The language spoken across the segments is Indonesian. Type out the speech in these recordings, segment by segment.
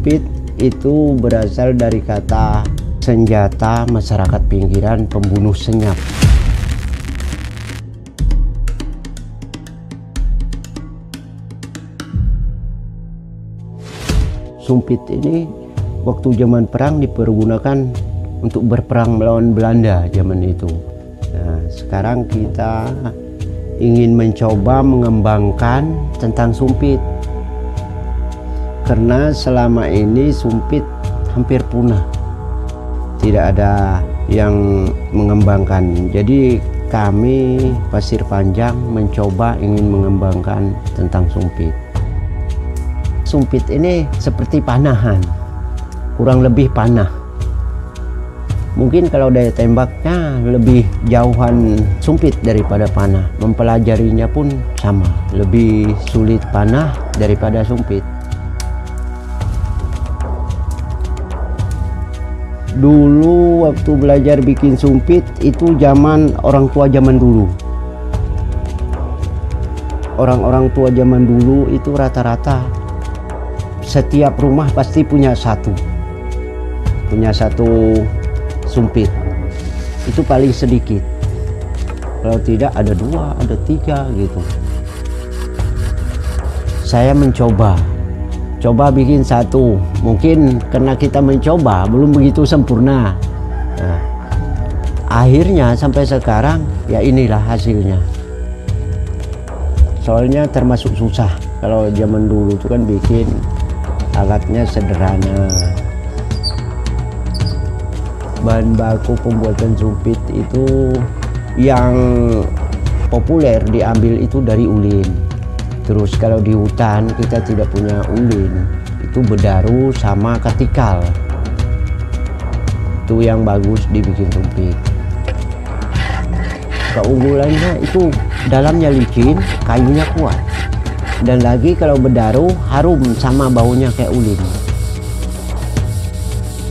Sumpit itu berasal dari kata senjata masyarakat pinggiran pembunuh senyap. Sumpit ini waktu zaman perang dipergunakan untuk berperang melawan Belanda zaman itu. Nah, sekarang kita ingin mencoba mengembangkan tentang sumpit. Karena selama ini sumpit hampir punah. Tidak ada yang mengembangkan. Jadi kami Pasir Panjang mencoba ingin mengembangkan tentang sumpit. Sumpit ini seperti panahan, kurang lebih panah. Mungkin kalau daya tembaknya lebih jauhan sumpit daripada panah. Mempelajarinya pun sama, lebih sulit panah daripada sumpit. Dulu waktu belajar bikin sumpit itu zaman orang tua zaman dulu. Orang-orang tua zaman dulu itu rata-rata setiap rumah pasti punya satu sumpit. Itu paling sedikit. Kalau tidak ada 2, ada 3 gitu. Saya mencoba bikin satu. Mungkin karena kita mencoba belum begitu sempurna. Nah, akhirnya sampai sekarang ya inilah hasilnya. Soalnya termasuk susah. Kalau zaman dulu itu kan bikin alatnya sederhana. Bahan baku pembuatan sumpit itu yang populer diambil itu dari ulin. Terus kalau di hutan kita tidak punya ulin, itu bedaru sama ketikal. Itu yang bagus dibikin sumpit. Keunggulannya itu dalamnya licin, kayunya kuat. Dan lagi kalau bedaru harum sama baunya kayak ulin.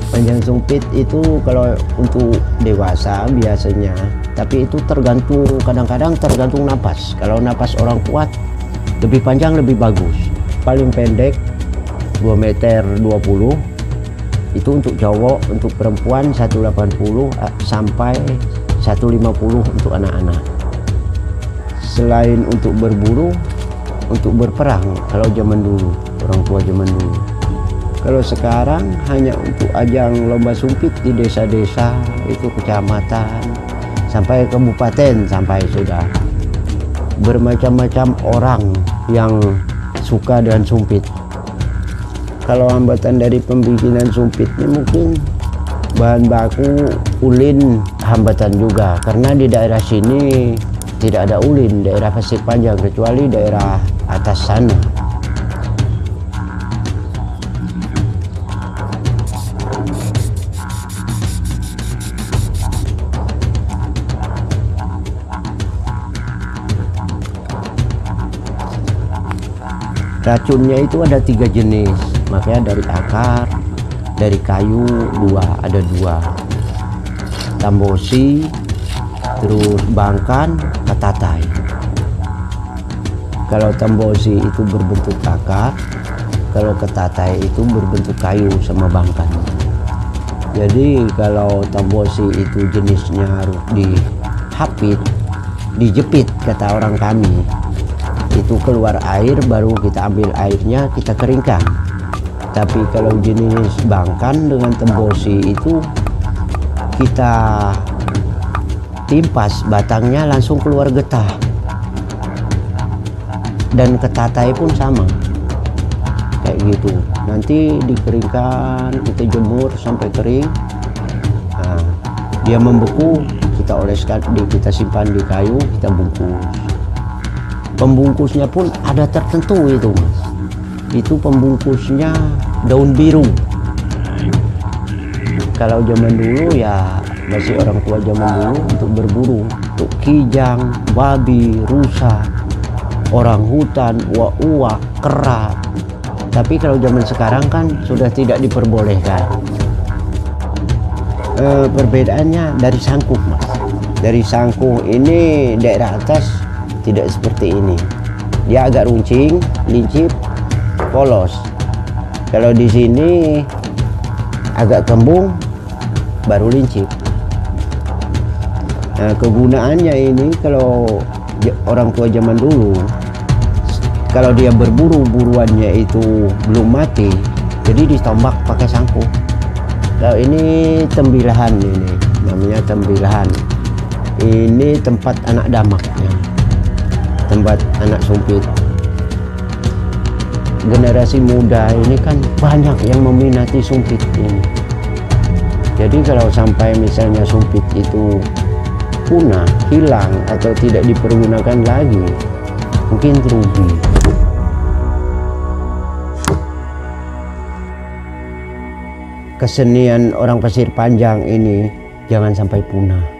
Panjang sumpit itu kalau untuk dewasa biasanya, tapi itu tergantung, kadang-kadang tergantung napas. Kalau napas orang kuat, lebih panjang lebih bagus. Paling pendek 2,20 meter. Itu untuk cowok, untuk perempuan 1,80 sampai 1,50 untuk anak-anak. Selain untuk berburu, untuk berperang kalau zaman dulu, orang tua zaman dulu. Kalau sekarang hanya untuk ajang lomba sumpit di desa-desa, itu kecamatan sampai kabupaten sampai sudah. Bermacam-macam orang yang suka dengan sumpit. Kalau hambatan dari pembikinan sumpitnya mungkin bahan baku ulin hambatan juga, karena di daerah sini tidak ada ulin, daerah Pasir Panjang, kecuali daerah atas sana. Racunnya itu ada 3 jenis, makanya dari akar, dari kayu ada dua. Tambosi, terus bangkan, katatai. Kalau tambosi itu berbentuk akar, kalau katatai itu berbentuk kayu sama bangkan. Jadi kalau tambosi itu jenisnya harus dihapit, dijepit kata orang kami. Itu keluar air, baru kita ambil airnya, kita keringkan. Tapi kalau jenis bangkan dengan tembosi itu kita timpas batangnya, langsung keluar getah. Dan ketatai pun sama kayak gitu. Nanti dikeringkan, kita jemur sampai kering. Nah, dia membeku, kita oleskan, kita simpan di kayu, kita bungkus. Pembungkusnya pun ada tertentu itu, Mas. Itu pembungkusnya daun biru. Kalau zaman dulu ya masih orang tua zaman dulu untuk berburu, untuk kijang, babi, rusa, orang hutan, uak-uak, kera. Tapi kalau zaman sekarang kan sudah tidak diperbolehkan. Perbedaannya dari sangkuk, Mas. Dari sangkuk ini daerah atas tidak seperti ini. Dia agak runcing, lincip, polos. Kalau di sini agak kembung baru lincip. Nah, kegunaannya ini kalau orang tua zaman dulu, kalau dia berburu, buruannya itu belum mati, jadi ditombak pakai sangkuk. Kalau ini tembilahan, ini namanya tembilahan. Ini tempat anak damaknya, tempat anak sumpit. Generasi muda ini kan banyak yang meminati sumpit ini. Jadi kalau sampai misalnya sumpit itu punah, hilang, atau tidak dipergunakan lagi, mungkin rugi. Kesenian orang Pasir Panjang ini jangan sampai punah.